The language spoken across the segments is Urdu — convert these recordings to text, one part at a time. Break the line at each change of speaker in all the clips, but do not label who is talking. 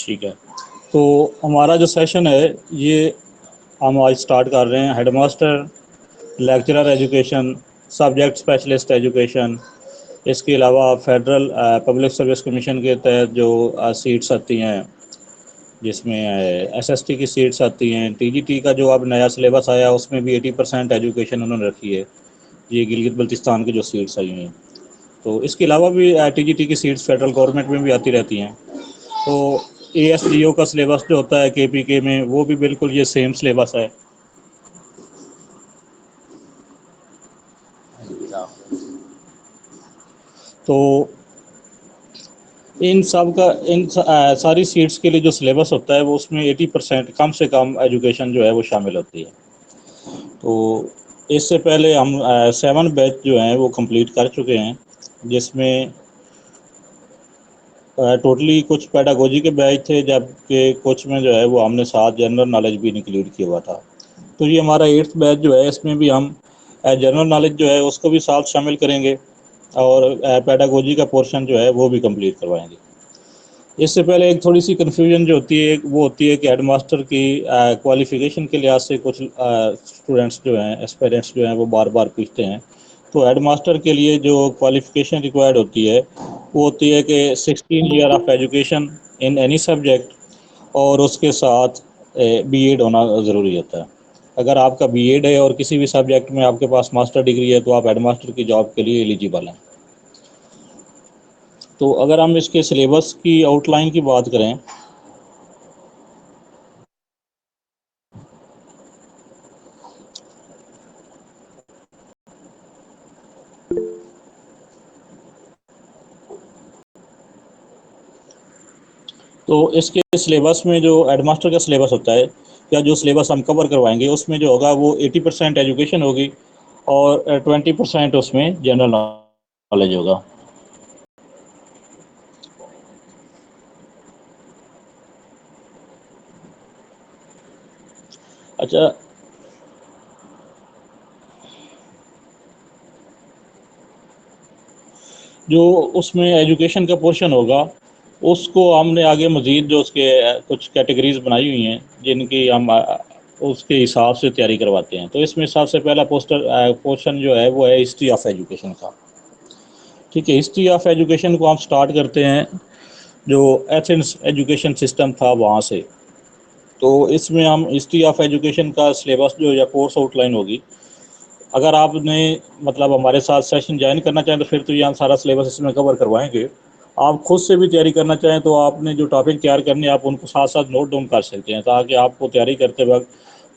ٹھیک ہے، تو ہمارا جو سیشن ہے یہ ہم آج سٹارٹ کر رہے ہیں head master lecturer education, subject specialist education, اس کے علاوہ فیڈرل پبلک سروس کمیشن کے تحت جو سیٹس آتی ہیں جس میں ایس ایس ٹی کی سیٹس آتی ہیں، ٹی جی ٹی کا جو اب نیا سلیبس آیا اس میں بھی 80% ایجوکیشن انہوں نے رکھی ہے، یہ گلگت بلتستان کی جو سیٹس آئی ہیں، تو اس کے علاوہ بھی ٹی جی ٹی کی سیٹس فیڈرل گورنمنٹ میں بھی آتی رہتی ہیں۔ تو اے ایس ڈی او کا سلیبس جو ہوتا ہے کے پی کے میں وہ بھی بالکل یہ سیم سلیبس ہے۔ تو ان سب کا ساری سیٹس کے لیے جو سلیبس ہوتا ہے وہ اس میں 80% کم سے کم ایجوکیشن جو ہے وہ شامل ہوتی ہے۔ تو اس سے پہلے ہم 7 بیچ جو ہیں وہ کمپلیٹ کر چکے ہیں، جس میں ٹوٹلی کچھ پیڈاگوجی کے بیچ تھے، جبکہ کچھ میں جو ہے وہ ہم نے ساتھ جنرل نالج بھی انکلوڈ کیا ہوا تھا۔ تو یہ ہمارا 8th بیچ جو ہے اس میں بھی ہم جنرل نالج جو ہے اس کو بھی ساتھ شامل کریں گے اور پیڈاگوجی کا پورشن جو ہے وہ بھی کمپلیٹ کروائیں گے۔ اس سے پہلے ایک تھوڑی سی کنفیوژن جو ہوتی ہے وہ ہوتی ہے کہ ہیڈ ماسٹر کی کوالیفیکیشن کے لحاظ سے کچھ اسٹوڈنٹس جو ہیں اسپیرنٹس جو ہیں وہ بار بار پوچھتے ہیں۔ تو ہیڈ ماسٹر کے لیے جو کوالیفیکیشن ریکوائرڈ ہوتی ہے وہ ہوتی ہے کہ 16 year of education in any subject, اور اس کے ساتھ بی ایڈ ہونا ضروری ہوتا ہے۔ اگر آپ کا بی ایڈ ہے اور کسی بھی سبجیکٹ میں آپ کے پاس ماسٹر ڈگری ہے تو آپ ہیڈ ماسٹر کی جاب کے لیے ایلیجیبل ہیں۔ تو اگر ہم اس کے سلیبس کی آؤٹ لائن کی بات کریں تو اس کے سلیبس میں جو ایڈ ماسٹر کا سلیبس ہوتا ہے یا جو سلیبس ہم کور کروائیں گے اس میں جو ہوگا وہ 80% ایجوکیشن ہوگی اور 20% اس میں جنرل نالج ہوگا۔ اچھا، جو اس میں ایجوکیشن کا پورشن ہوگا اس کو ہم نے آگے مزید جو اس کے کچھ کیٹیگریز بنائی ہوئی ہیں جن کی ہم اس کے حساب سے تیاری کرواتے ہیں۔ تو اس میں سب سے پہلا پورشن جو ہے وہ ہے ہسٹری آف ایجوکیشن کا۔ ٹھیک ہے، ہسٹری آف ایجوکیشن کو ہم سٹارٹ کرتے ہیں جو ایتھنس ایجوکیشن سسٹم تھا وہاں سے۔ تو اس میں ہم ہسٹری آف ایجوکیشن کا سلیبس جو یا کورس آؤٹ لائن ہوگی۔ اگر آپ نے مطلب ہمارے ساتھ سیشن جوائن کرنا چاہیں تو پھر تو یہ ہم سارا سلیبس اس میں کور کروائیں گے۔ آپ خود سے بھی تیاری کرنا چاہیں تو آپ نے جو ٹاپک تیار کرنے آپ ان کو ساتھ ساتھ نوٹ ڈاؤن کر سکتے ہیں، تاکہ آپ کو تیاری کرتے وقت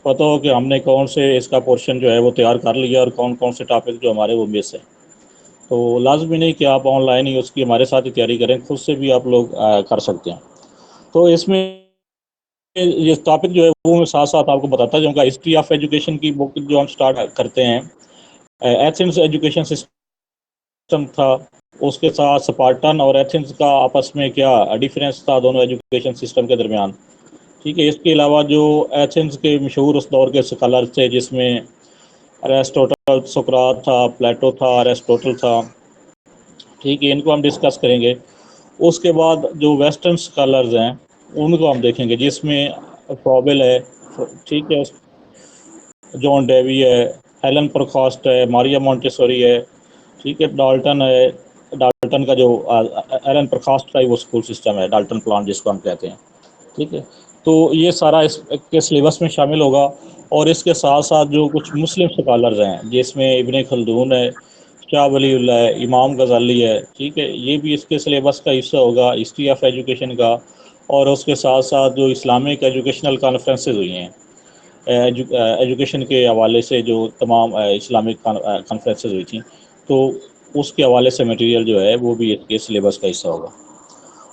پتہ ہو کہ ہم نے کون سے اس کا پورشن جو ہے وہ تیار کر لیا اور کون کون سے ٹاپک جو ہمارے وہ مس ہیں۔ تو لازمی نہیں کہ آپ آن لائن ہی اس کی ہمارے ساتھ ہی تیاری کریں، خود سے بھی آپ لوگ کر سکتے ہیں۔ تو اس میں یہ ٹاپک جو ہے وہ میں ساتھ ساتھ آپ کو بتاتا جاؤں گا۔ ہسٹری آف ایجوکیشن کی بک جو ہم سٹارٹ کرتے ہیں، ایتھنس ایجوکیشن سسٹم تھا، اس کے ساتھ اسپارٹن اور ایتھنس کا آپس میں کیا ڈیفرنس تھا دونوں ایجوکیشن سسٹم کے درمیان۔ ٹھیک ہے، اس کے علاوہ جو ایتھنس کے مشہور اس دور کے اسکالر تھے جس میں ایرسٹوٹل، سقراط تھا، پلیٹو تھا، ایرسٹوٹل تھا، ٹھیک ہے، ان کو ہم ڈسکس کریں گے۔ اس کے بعد جو ویسٹرن اسکالرز ہیں ان کو ہم دیکھیں گے، جس میں پروبل ہے، ٹھیک ہے، جان ڈیوی ہے، ہیلن پرخاسٹ ہے، ماریا مونٹیسوری ہے، ٹھیک ہے، ڈالٹن ہے۔ ڈالٹن کا جو ایلن پرخاسٹ کا ہی وہ اسکول سسٹم ہے، ڈالٹن پلان جس کو ہم کہتے ہیں، ٹھیک ہے۔ تو یہ سارا اس کے سلیبس میں شامل ہوگا، اور اس کے ساتھ ساتھ جو کچھ مسلم اسکالرز ہیں جس میں ابن خلدون ہے، شاہ ولی اللہ ہے، امام غزالی ہے، ٹھیک ہے، یہ بھی اس کے سلیبس کا حصہ ہوگا ہسٹری آف ایجوکیشن کا۔ اور اس کے ساتھ ساتھ جو اسلامک ایجوکیشنل کانفرنسز ہوئی ہیں ایجوکیشن کے حوالے سے، جو تمام اسلامک کانفرنسز ہوئی تھیں، تو اس کے حوالے سے مٹیریل جو ہے وہ بھی اس کے سلیبس کا حصہ ہوگا۔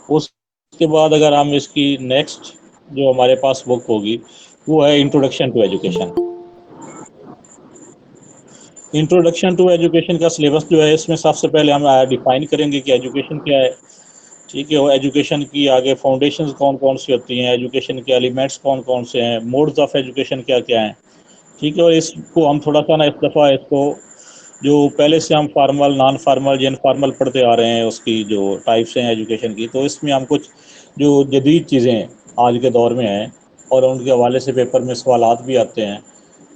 اس کے بعد اگر ہم اس کی نیکسٹ جو ہمارے پاس بک ہوگی وہ ہے introduction to education. Introduction to education کا سلیبس جو ہے اس میں سب سے پہلے ہم ڈیفائن کریں گے کہ ایجوکیشن کیا ہے، ٹھیک ہے، وہ ایجوکیشن کی آگے فاؤنڈیشنز کون کون سی ہوتی ہیں، ایجوکیشن کے ایلیمنٹس کون کون سے ہیں، موڈز آف ایجوکیشن کیا کیا ہیں، ٹھیک ہے۔ اور اس کو ہم تھوڑا سا نا اس دفعہ اس کو جو پہلے سے ہم فارمل، نان فارمل، انفارمل پڑھتے آ رہے ہیں اس کی جو ٹائپس ہیں ایجوکیشن کی، تو اس میں ہم کچھ جو جدید چیزیں آج کے دور میں ہیں اور ان کے حوالے سے پیپر میں سوالات بھی آتے ہیں،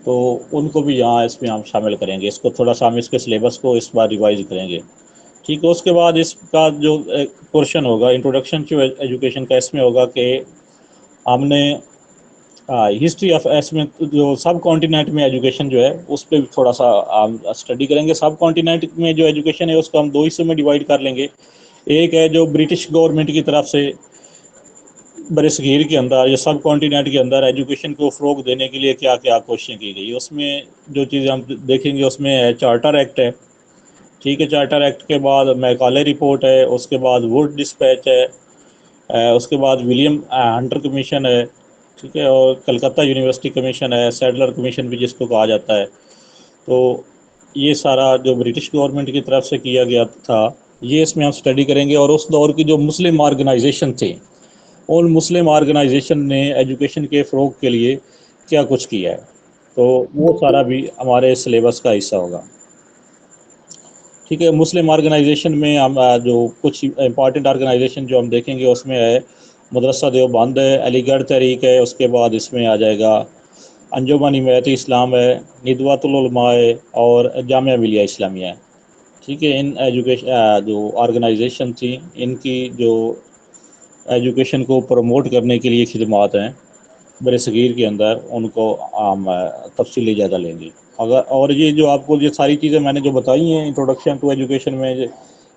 تو ان کو بھی یہاں اس میں ہم شامل کریں گے، اس کو تھوڑا سا ہم اس کے سلیبس کو اس بار ریوائز کریں گے، ٹھیک ہے۔ اس کے بعد اس کا جو پورشن ہوگا انٹروڈکشن ٹو ایجوکیشن کا، اس میں ہوگا کہ ہم نے ہسٹری آف اس میں جو سب کانٹیننٹ میں ایجوکیشن جو ہے اس پہ تھوڑا سا اسٹڈی کریں گے۔ سب کانٹیننٹ میں جو ایجوکیشن ہے اس کو ہم دو حصوں میں ڈیوائڈ کر لیں گے، ایک ہے جو برٹش گورنمنٹ کی طرف سے بر صغیر کے اندر یا سب کانٹیننٹ کے اندر ایجوکیشن کو فروغ دینے کے لیے کیا کیا کوششیں کی گئی، اس میں جو چیزیں ہم دیکھیں گے اس میں ہے چارٹر ایکٹ ہے، ٹھیک ہے۔ چارٹر ایکٹ کے بعد میکالے رپورٹ ہے، اس کے بعد ووڈ ڈسپیچ ہے، اس کے بعد ولیم ہنٹر کمیشن ہے، ٹھیک ہے، اور کلکتہ یونیورسٹی کمیشن ہے، سیڈلر کمیشن بھی جس کو کہا جاتا ہے۔ تو یہ سارا جو برٹش گورنمنٹ کی طرف سے کیا گیا تھا یہ اس میں ہم اسٹڈی کریں گے، اور اس دور کی جو مسلم آرگنائزیشن تھے ان مسلم آرگنائزیشن نے ایجوکیشن کے فروغ کے لیے کیا کچھ کیا ہے، تو وہ سارا بھی ہمارے سلیبس کا حصہ ہوگا، ٹھیک ہے۔ مسلم آرگنائزیشن میں ہم جو کچھ امپارٹنٹ آرگنائزیشن جو ہم دیکھیں گے اس میں ہے مدرسہ دیوبند ہے، علی گڑھ تحریک ہے، اس کے بعد اس میں آ جائے گا انجمن حمایت اسلام ہے، ندوۃ العلماء ہے، اور جامعہ ملیہ اسلامیہ ہے، ٹھیک ہے۔ ان ایجوکیشن جو آرگنائزیشن تھیں ان کی جو ایجوکیشن کو پروموٹ کرنے کے لیے خدمات ہیں بر صغیر کے اندر، ان کو ہم تفصیلی جائزہ لیں گے۔ اگر اور یہ جو آپ کو یہ ساری چیزیں میں نے جو بتائی ہیں انٹروڈکشن ٹو ایجوکیشن میں،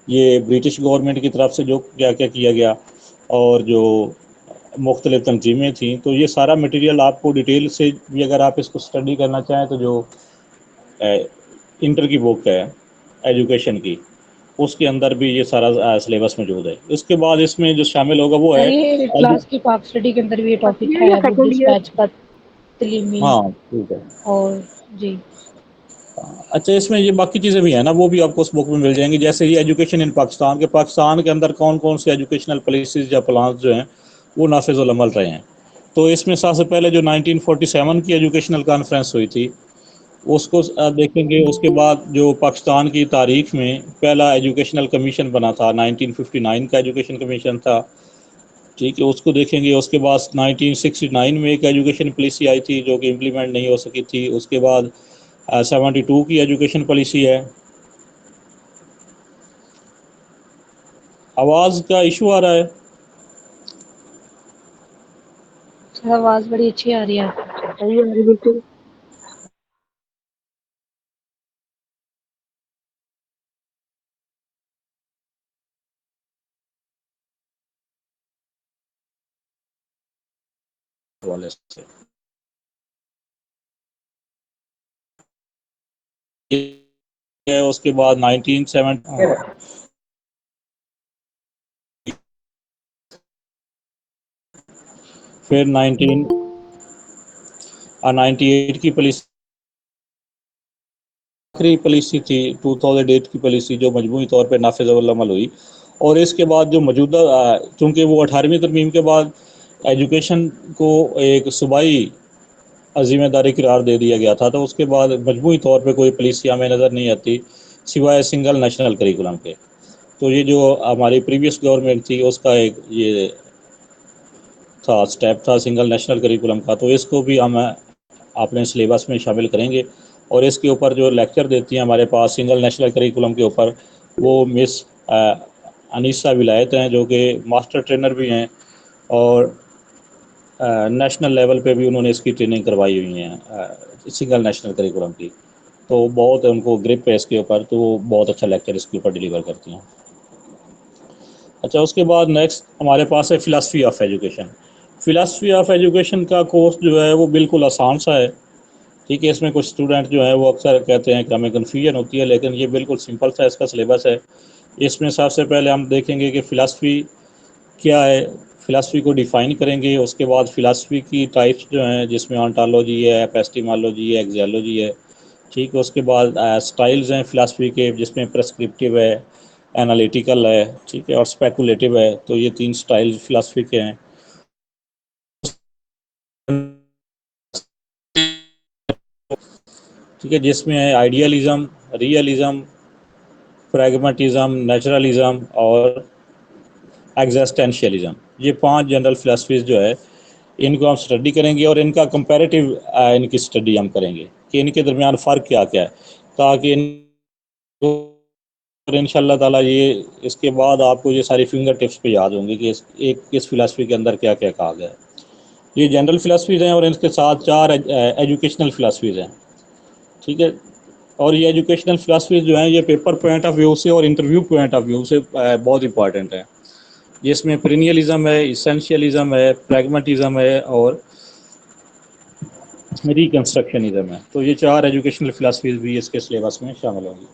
یہ برٹش گورنمنٹ کی طرف سے جو کیا کیا کیا گیا اور جو مختلف تنظیمیں تھیں، تو یہ سارا مٹیریل آپ کو ڈیٹیل سے بھی اگر آپ اس کو اسٹڈی کرنا چاہیں تو جو انٹر کی بک ہے ایجوکیشن کی اس کے اندر بھی یہ سارا سلیبس موجود ہے۔ اس کے بعد اس میں جو شامل ہوگا وہ
سر
ہے
یہ کلاس کی پاک اسٹڈی کے اندر بھی یہ
فرسٹ
ٹاپک
ایئر یا
ہے، وڈ
سیکنڈ ایئر؟
ڈسپیچ کا تعلیمی
ہاں ٹھیک ہے۔
اور جی
اچھا اس میں یہ باقی چیزیں بھی ہیں نا، وہ بھی آپ کو اس بک میں مل جائیں گی، جیسے یہ ایجوکیشن ان پاکستان کے، پاکستان کے اندر کون کون سے ایجوکیشنل پالیسیز یا پلانز جو ہیں وہ نافذ العمل رہے ہیں۔ تو اس میں سب سے پہلے جو 1947 کی ایجوکیشنل کانفرنس ہوئی تھی اس کو دیکھیں گے۔ اس کے بعد جو پاکستان کی تاریخ میں پہلا ایجوکیشنل کمیشن بنا تھا 1959 کا ایجوکیشن کمیشن تھا، ٹھیک ہے، اس کو دیکھیں گے۔ اس کے بعد 1969 میں ایک ایجوکیشن پالیسی آئی تھی جو کہ امپلیمنٹ نہیں ہو سکی تھی، اس کے بعد 72 کی ایجوکیشن پالیسی ہے۔ آواز کا ایشو آ رہا ہے؟
سر آواز بڑی اچھی آ رہی ہے آپ کی۔
صحیح ہے بالکل۔
حوالے سے اس کے بعد 1970 پھر 1998 کی پالیسی، آخری پالیسی تھی 2008 کی پالیسی جو مجموعی طور پہ نافذ العمل ہوئی، اور اس کے بعد جو موجودہ چونکہ وہ 18ویں ترمیم کے بعد ایجوکیشن کو ایک صوبائی ذمہ داری قرار دے دیا گیا تھا، تو اس کے بعد مجموعی طور پہ کوئی پالیسی ہمیں نظر نہیں آتی سوائے سنگل نیشنل کریکولم کے۔ تو یہ جو ہماری پریویس گورنمنٹ تھی اس کا ایک یہ تھا اسٹیپ تھا سنگل نیشنل کریکولم کا، تو اس کو بھی ہم اپنے سلیبس میں شامل کریں گے۔ اور اس کے اوپر جو لیکچر دیتی ہیں ہمارے پاس سنگل نیشنل کریکولم کے اوپر، وہ مس انیسہ ولایت ہیں جو کہ ماسٹر ٹرینر بھی ہیں، اور نیشنل لیول پہ بھی انہوں نے اس کی ٹریننگ کروائی ہوئی ہیں سنگل نیشنل کریکولم کی، تو بہت ان کو گرپ ہے اس کے اوپر، تو وہ بہت اچھا لیکچر اس کے اوپر ڈلیور کرتی ہیں۔ اچھا اس کے بعد نیکسٹ ہمارے پاس ہے philosophy of education. Philosophy of education کا کورس جو ہے وہ بالکل آسان سا ہے، ٹھیک ہے۔ اس میں کچھ اسٹوڈنٹ جو ہیں وہ اکثر کہتے ہیں کہ ہمیں کنفیوژن ہوتی ہے، لیکن یہ بالکل سمپل سا اس کا سلیبس ہے۔ اس میں سب سے پہلے ہم دیکھیں گے کہ فلاسفی کیا ہے، فلاسفی کو ڈیفائن کریں گے۔ اس کے بعد فلاسفی کی ٹائپس جو ہیں جس میں آنٹالوجی ہے، ایپیسٹیمالوجی ہے، ایگزیالوجی ہے، ٹھیک ہے۔ اس کے بعد سٹائلز ہیں فلاسفی کے جس میں پرسکرپٹیو ہے، انالیٹیکل ہے، ٹھیک ہے، اور اسپیکولیٹو ہے، تو یہ 3 سٹائل فلاسفی کے ہیں، ٹھیک ہے، جس میں ہے آئیڈیالزم، ریئلزم، پریگماٹزم، نیچرلزم اور ایگزسٹینشیلزم، یہ 5 جنرل فلاسفیز جو ہے ان کو ہم اسٹڈی کریں گے، اور ان کا کمپیریٹیو ان کی اسٹڈی ہم کریں گے کہ ان کے درمیان فرق کیا کیا ہے، تاکہ ان اور ان شاء اللہ تعالیٰ یہ اس کے بعد آپ کو یہ ساری فنگر ٹپس پہ یاد ہوں گی کہ کس فلاسفی کے اندر کیا کیا کہا گیا ہے۔ یہ جنرل فلاسفیز ہیں، اور ان کے ساتھ 4 ایجوکیشنل فلاسفیز ہیں، ٹھیک ہے۔ اور یہ ایجوکیشنل فلاسفیز جو ہیں یہ پیپر پوائنٹ آف ویو سے اور انٹرویو پوائنٹ آف ویو سے بہت امپارٹنٹ ہیں۔ جس میں پرینیلزم ہے، اسینشیلزم ہے، پریگماٹزم ہے، اور ریکنسٹرکشنزم ہے۔ تو یہ 4 ایجوکیشنل فلاسفیز بھی اس کے سلیبس میں شامل ہوں گی۔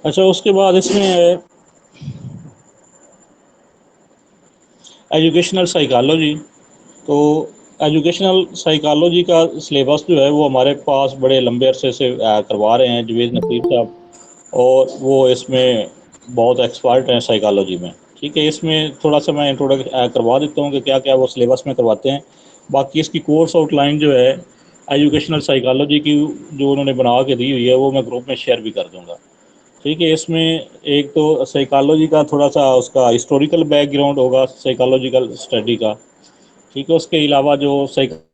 اچھا، اس کے بعد اس میں ایجوکیشنل سائیکالوجی۔ تو ایجوکیشنل سائیکالوجی کا سلیبس جو ہے وہ ہمارے پاس بڑے لمبے عرصے سے کروا رہے ہیں جوید نقیب صاحب، اور وہ اس میں بہت ایکسپرٹ ہیں سائیکالوجی میں، ٹھیک ہے۔ اس میں تھوڑا سا میں انٹروڈکٹ کروا دیتا ہوں کہ کیا کیا وہ سلیبس میں کرواتے ہیں۔ باقی اس کی کورس آؤٹ لائن جو ہے ایجوکیشنل سائیکالوجی کی جو انہوں نے بنا کے دی ہوئی ہے وہ میں گروپ میں شیئر بھی کر دوں گا، ٹھیک ہے۔ اس میں ایک تو سائیکالوجی کا تھوڑا سا اس کا ہسٹوریکل بیک گراؤنڈ ہوگا سائیکالوجیکل اسٹڈی کا، ٹھیک ہے۔ اس کے علاوہ جو سائیکلزم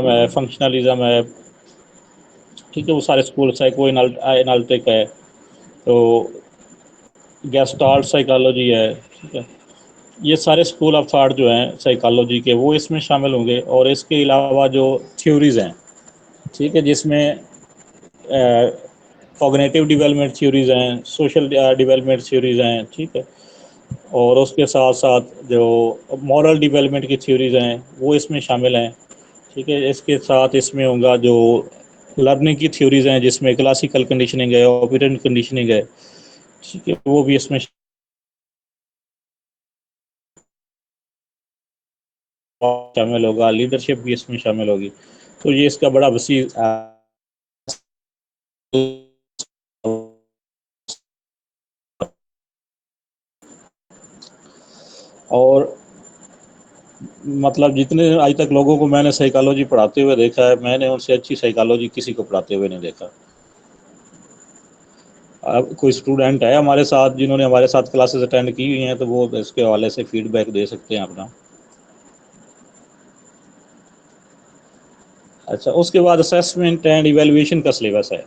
ہے، فنکشنلزم ہے، ٹھیک ہے، وہ سارے اسکول سائیکو انالٹک ہے، تو گیسٹالٹ سائیکالوجی ہے، ٹھیک ہے۔ یہ سارے اسکول آف تھاٹ جو ہیں سائیکالوجی کے وہ اس میں شامل ہوں گے، اور اس کے علاوہ جو تھیوریز ہیں، ٹھیک ہے، جس میں کوگنیٹیو ڈیولپمنٹ تھیوریز ہیں، سوشل ڈیولپمنٹ تھیوریز ہیں، ٹھیک ہے، اور اس کے ساتھ ساتھ جو مورل ڈیولپمنٹ کی تھیوریز ہیں وہ اس میں شامل ہیں، ٹھیک ہے۔ اس کے ساتھ اس میں ہوگا جو لرننگ کی تھیوریز ہیں جس میں کلاسیکل کنڈیشننگ ہے، آپریٹنٹ کنڈیشننگ ہے، ٹھیک ہے، وہ بھی اس میں شامل ہوگا، لیڈرشپ بھی اس میں شامل ہوگی۔ تو یہ اس کا بڑا وسیع اور مطلب جتنے آج تک لوگوں کو میں نے سائیکالوجی پڑھاتے ہوئے دیکھا ہے، میں نے ان سے اچھی سائیکالوجی کسی کو پڑھاتے ہوئے نہیں دیکھا۔ اب کوئی اسٹوڈنٹ ہے ہمارے ساتھ جنہوں نے ہمارے ساتھ کلاسز اٹینڈ کی ہوئی ہیں تو وہ اس کے حوالے سے فیڈ بیک دے سکتے ہیں اپنا۔ اچھا، اس کے بعد اسیسمنٹ اینڈ ایویلویشن کا سلیبس ہے،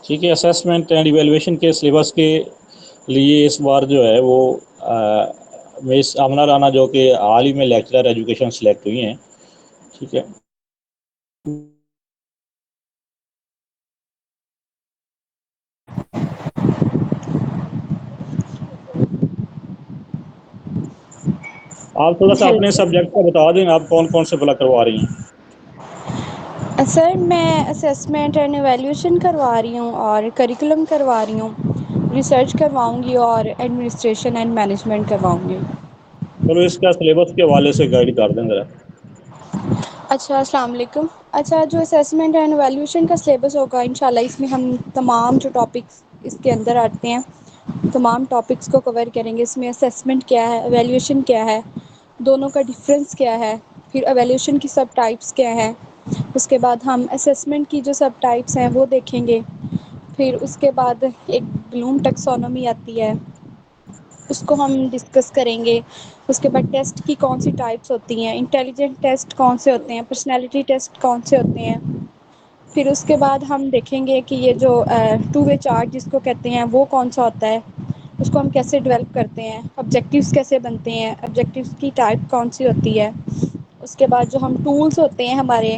ٹھیک ہے۔ اسیسمنٹ اینڈ ایویلویشن کے سلیبس کے لیے اس بار جو ہے وہ مس آمنہ رانا جو کہ حال ہی میں لیکچرر ایجوکیشن سلیکٹ ہوئی ہیں، ٹھیک ہے۔ آپ تھوڑا سا اپنے
ہیلو
سبجیکٹ کا بتا دیں، آپ کون کون سے بلا کروا رہی ہیں؟
سر، میں اسیسمنٹ اینڈ ایویلیویشن کروا رہی ہوں اور کریکولم کروا رہی ہوں، ریسرچ کرواؤں گی اور ایڈمنسٹریشن اینڈ مینجمنٹ کرواؤں گی۔
چلو اس کا سلیبس کے حوالے سے گائڈ کر دیں ذرا۔
اچھا، السلام علیکم۔ اچھا، جو اسیسمنٹ اینڈ ایویلیویشن کا سلیبس ہوگا انشاءاللہ اس میں ہم تمام جو ٹاپکس اس کے اندر آتے ہیں تمام ٹاپکس کو کور کریں گے۔ اس میں اسیسمنٹ کیا ہے، ایویلیویشن کیا ہے، دونوں کا ڈفرینس کیا ہے، پھر ایویلیوشن کی سب ٹائپس کیا ہے، اس کے بعد ہم اسیسمنٹ کی جو سب ٹائپس ہیں وہ دیکھیں گے، پھر اس کے بعد ایک بلوم ٹیکسونومی آتی ہے اس کو ہم ڈسکس کریں گے۔ اس کے بعد ٹیسٹ کی کون سی ٹائپس ہوتی ہیں، انٹیلیجنٹ ٹیسٹ کون سے ہوتے ہیں، پرسنالٹی ٹیسٹ کون سے ہوتے ہیں، پھر اس کے بعد ہم دیکھیں گے کہ یہ جو 2 وے چارٹ جس کو کہتے ہیں وہ کون سا ہوتا ہے، اس کو ہم کیسے ڈیولپ کرتے ہیں، آبجیکٹیوز کیسے بنتے ہیں، آبجیکٹیوز کی ٹائپ کون سی ہوتی ہے۔ اس کے بعد جو ہم ٹولس ہوتے ہیں ہمارے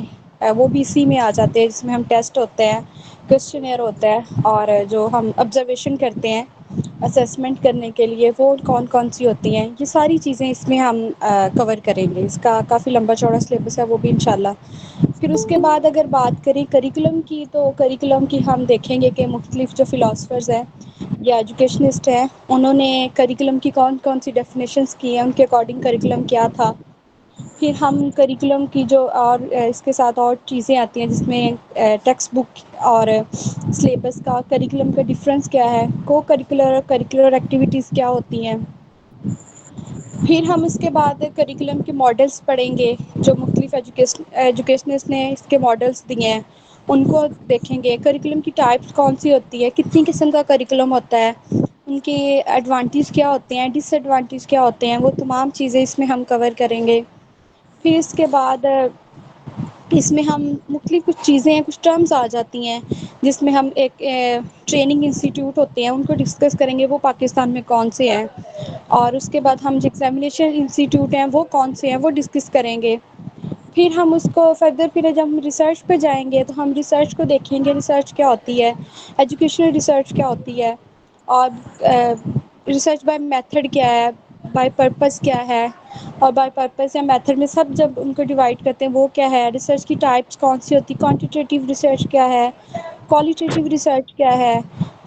وہ بھی اسی میں آ جاتے ہیں، جس میں ہم ٹیسٹ ہوتے ہیں، کوشچنئر ہوتا ہے، اور جو ہم آبزرویشن کرتے ہیں اسیسمنٹ کرنے کے لیے وہ کون کون سی ہوتی ہیں۔ یہ ساری چیزیں اس میں ہم کور کریں گے۔ اس کا کافی لمبا چوڑا سلیبس ہے وہ بھی انشاءاللہ۔ پھر اس کے بعد اگر بات کریں کریکولم کی، تو کریکولم کی ہم دیکھیں گے کہ مختلف جو فلاسفرز ہیں یا ایجوکیشنسٹ ہیں انہوں نے کریکولم کی کون کون سی ڈیفینیشنس کی ہیں، ان کے اکارڈنگ کریکولم کیا تھا۔ پھر ہم کریکولم کی جو اور اس کے ساتھ اور چیزیں آتی ہیں جس میں ٹیکسٹ بک اور سلیبس کا کریکولم کا ڈفرینس کیا ہے، کو کریکولر ایکٹیویٹیز کیا ہوتی ہیں، پھر ہم اس کے بعد کریکولم کے ماڈلس پڑھیں گے، جو مختلف ایجوکیشنس نے اس کے ماڈلس دیے ہیں ان کو دیکھیں گے۔ کریکولم کی ٹائپس کون سی ہوتی ہے، کتنی قسم کا کریکولم ہوتا ہے، ان کے ایڈوانٹیج کیا ہوتے ہیں، ڈس ایڈوانٹیج کیا ہوتے ہیں، وہ تمام چیزیں اس میں ہم کور کریں گے۔ پھر اس کے بعد اس میں ہم مختلف کچھ چیزیں ہیں، کچھ ٹرمز آ جاتی ہیں جس میں ہم ایک ٹریننگ انسٹیٹیوٹ ہوتے ہیں ان کو ڈسکس کریں گے، وہ پاکستان میں کون سے ہیں، اور اس کے بعد ہم جو ایگزامینیشن انسٹیٹیوٹ ہیں وہ کون سے ہیں وہ ڈسکس کریں گے۔ پھر ہم اس کو فردر پھر جب ہم ریسرچ پہ جائیں گے تو ہم ریسرچ کو دیکھیں گے، ریسرچ کیا ہوتی ہے، ایجوکیشنل ریسرچ کیا ہوتی ہے، اور ریسرچ بائی میتھڈ کیا ہے، بائی پرپز کیا ہے، اور بائی پرپز یا میتھڈ میں سب جب ان کو ڈیوائڈ کرتے ہیں وہ کیا ہے، ریسرچ کی ٹائپس کون سی ہوتی ہے، کوانٹیٹیو ریسرچ کیا ہے، کوالیٹیٹیو ریسرچ کیا ہے۔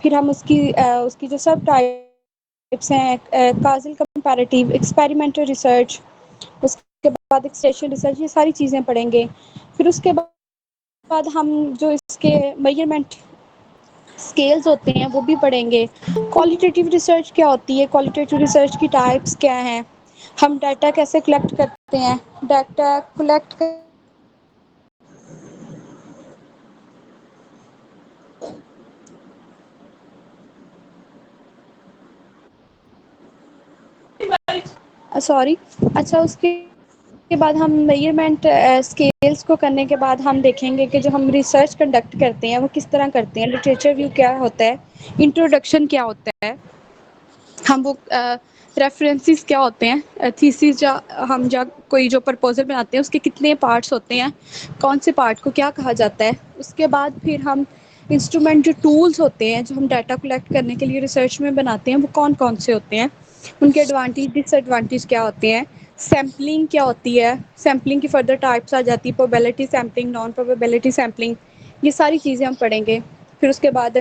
پھر ہم اس کی جو سب ٹائپس ہیں، کازل کمپیریٹیو، ایکسپیریمنٹل ریسرچ، اس کے بعد ایکسٹینشن ریسرچ، یہ ساری چیزیں پڑھیں گے۔ پھر اس کے بعد ہم جو اس کے میجرمنٹ اسکیلز ہوتے ہیں وہ بھی پڑھیں گے۔ کوالیٹیٹیو ریسرچ کیا ہوتی ہے، کوالیٹیٹیو ریسرچ کی ٹائپس کیا ہیں، ہم ڈیٹا کیسے کلیکٹ کرتے ہیں، ڈیٹا کلیکٹ سوری اچھا اس کے بعد ہم میجرمنٹ اسکیلس کو کرنے کے بعد ہم دیکھیں گے کہ جو ہم ریسرچ کنڈکٹ کرتے ہیں وہ کس طرح کرتے ہیں، لٹریچر ریویو کیا ہوتا ہے، انٹروڈکشن کیا ہوتا ہے، ہم وہ ریفرنسز کیا ہوتے ہیں، تھیسس ہم کوئی جو پرپوزل بناتے ہیں اس کے کتنے پارٹس ہوتے ہیں، کون سے پارٹ کو کیا کہا جاتا ہے۔ اس کے بعد پھر ہم انسٹرومنٹ جو ٹولز ہوتے ہیں جو ہم ڈیٹا کلیکٹ کرنے کے لیے ریسرچ میں بناتے ہیں وہ کون کون سے ہوتے ہیں، ان کے ایڈوانٹیج ڈس ایڈوانٹیج کیا ہوتے ہیں، سیمپلنگ کیا ہوتی ہے، سیمپلنگ کی فردر ٹائپس آ جاتی ہے، probability sampling, naan probability sampling, یہ ساری چیزیں ہم پڑھیں گے۔ پھر اس کے بعد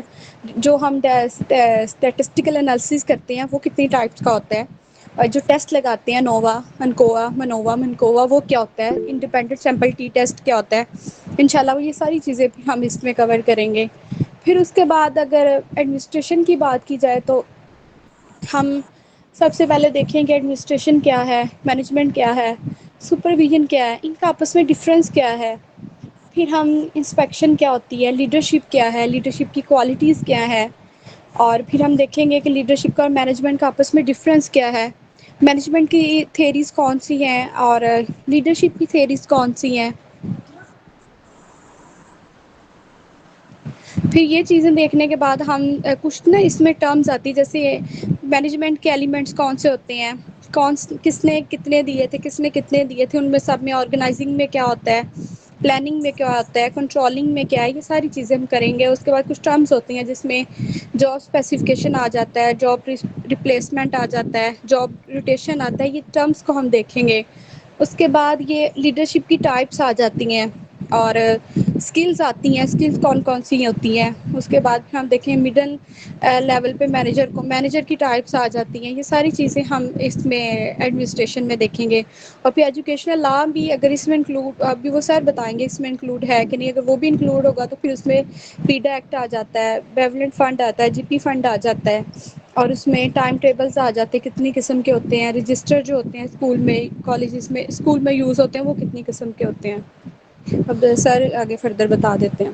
جو ہم اسٹیٹسٹیکل انالیسس کرتے ہیں وہ کتنی ٹائپس کا ہوتا ہے، اور جو ٹیسٹ لگاتے ہیں نووا، منکوا وہ کیا ہوتا ہے، انڈیپینڈنٹ سیمپل ٹی ٹیسٹ کیا ہوتا ہے، انشاءاللہ وہ یہ ساری چیزیں ہم اس میں کور کریں گے۔ پھر اس کے بعد اگر ایڈمنسٹریشن کی بات کی جائے تو ہم سب سے پہلے دیکھیں کہ ایڈمنسٹریشن کیا ہے، مینجمنٹ کیا ہے، سپرویژن کیا ہے، ان کا آپس میں ڈفرینس کیا ہے۔ پھر ہم انسپیکشن کیا ہوتی ہے، لیڈرشپ کیا ہے، لیڈرشپ کی کوالٹیز کیا ہے، اور پھر ہم دیکھیں گے کہ لیڈرشپ کا اور مینجمنٹ کا آپس میں ڈفرینس کیا ہے، مینجمنٹ کی تھیریز کون سی ہیں اور لیڈرشپ کی تھیریز کون سی ہیں۔ پھر یہ چیزیں دیکھنے کے بعد ہم کچھ نا اس میں ٹرمز آتی جیسے مینجمنٹ کے ایلیمنٹس کون سے ہوتے ہیں، کس نے کتنے دیے تھے، کس نے کتنے دیے تھے، ان میں سب میں آرگنائزنگ میں کیا ہوتا ہے، پلاننگ میں کیا ہوتا ہے، کنٹرولنگ میں کیا ہے، یہ ساری چیزیں ہم کریں گے۔ اس کے بعد کچھ ٹرمز ہوتی ہیں جس میں جاب اسپیسیفکیشن آ جاتا ہے، جاب ریپلیسمنٹ آ جاتا ہے، جاب روٹیشن آتا ہے، یہ ٹرمز کو ہم دیکھیں گے۔ اس کے بعد یہ لیڈرشپ کی ٹائپس آ جاتی ہیں اور اسکلز آتی ہیں، اسکلز کون کون سی ہوتی ہیں۔ اس کے بعد پھر ہم دیکھیں مڈل لیول پہ مینیجر کی ٹائپس آ جاتی ہیں، یہ ساری چیزیں ہم اس میں ایڈمنسٹریشن میں دیکھیں گے۔ اور پھر ایجوکیشنل لا بھی اگر اس میں انکلوڈ، ابھی وہ سر بتائیں گے اس میں انکلوڈ ہے کہ نہیں، اگر وہ بھی انکلوڈ ہوگا تو پھر اس میں پیڈا ایکٹ آ جاتا ہے، بیولنٹ فنڈ آتا ہے، جی پی فنڈ آ جاتا ہے، اور اس میں ٹائم ٹیبلز آ جاتے ہیں کتنی قسم کے ہوتے ہیں، رجسٹر جو ہوتے ہیں اسکول میں کالجز میں اسکول میں یوز ہوتے ہیں وہ کتنی قسم کے ہوتے ہیں۔ اب سر آگے فردر بتا دیتے ہیں۔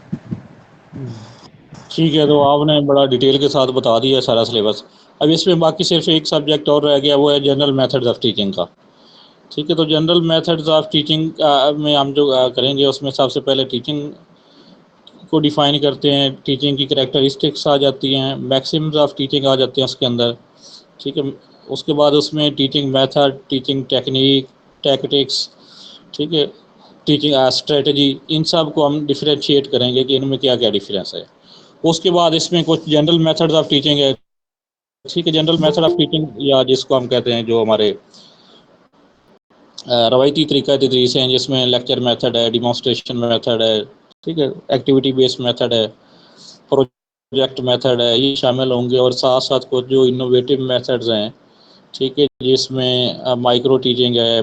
ٹھیک ہے، تو آپ نے بڑا ڈیٹیل کے ساتھ بتا دیا ہے سارا سلیبس۔ اب اس میں باقی صرف ایک سبجیکٹ اور رہ گیا، وہ ہے جنرل میتھڈز آف ٹیچنگ کا۔ ٹھیک ہے، تو جنرل میتھڈز آف ٹیچنگ میں ہم جو کریں گے اس میں سب سے پہلے ٹیچنگ کو ڈیفائن کرتے ہیں، ٹیچنگ کی کریکٹرسٹکس آ جاتی ہیں، میکسمز آف ٹیچنگ آ جاتے ہیں اس کے اندر۔ ٹھیک ہے، اس کے بعد اس میں teaching method, teaching technique, tactics, ٹھیک ہے، ٹیچنگ اسٹریٹجی، ان سب کو ہم ڈفرینشیٹ کریں گے کہ ان میں کیا کیا ڈفرینس ہے۔ اس کے بعد اس میں کچھ جنرل میتھڈز آف ٹیچنگ ہے۔ ٹھیک ہے، جنرل میتھڈ آف ٹیچنگ یا جس کو ہم کہتے ہیں جو ہمارے روایتی طریقہ تدریس ہیں، جس میں لیکچر میتھڈ ہے، ڈیمانسٹریشن میتھڈ ہے، ٹھیک ہے، ایکٹیویٹی بیس میتھڈ ہے، پروجیکٹ میتھڈ ہے، یہ شامل ہوں گے۔ اور ساتھ ساتھ کچھ جو انوویٹو میتھڈز ہیں، ٹھیک ہے، جس میں مائکرو ٹیچنگ ہے،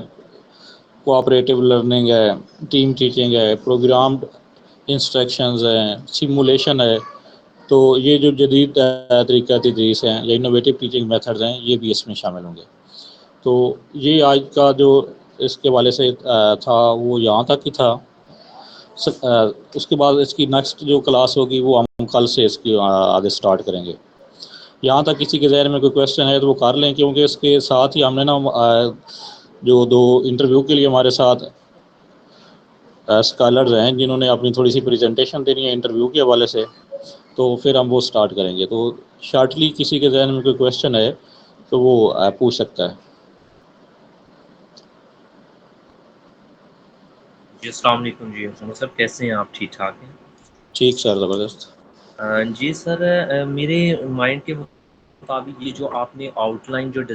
کوآپریٹیو لرننگ ہے، ٹیم ٹیچنگ ہے، پروگرامڈ انسٹرکشنز ہیں، سیمولیشن ہے۔ تو یہ جو جدید طریقہ تدریس ہیں یا انوویٹو ٹیچنگ میتھڈز ہیں یہ بھی اس میں شامل ہوں گے۔ تو یہ آج کا جو اس کے والے سے تھا وہ یہاں تک ہی تھا. اس کے بعد اس کی نیکسٹ جو کلاس ہوگی وہ ہم کل سے اس کی آگے سٹارٹ کریں گے. یہاں تک کسی کے ذہن میں کوئی کویشچن ہے تو وہ کر لیں, کیونکہ اس کے ساتھ ہی ہم نے نا جو 2 انٹرویو کے لیے ہمارے ساتھ اسکالرز ہیں جنہوں نے اپنی تھوڑی سی پریزنٹیشن دینی ہے انٹرویو کے حوالے سے, تو پھر ہم وہ سٹارٹ کریں گے. تو شارٹلی کسی کے ذہن میں کوئی کویشچن ہے تو وہ پوچھ سکتا ہے.
جی السلام علیکم. جی محمد صاحب کیسے ہیں آپ؟ ٹھیک ٹھاک ہیں؟
ٹھیک سر, زبردست.
جی سر, میرے مائنڈ کے مطابق یہ جو آپ نے آؤٹ لائن جو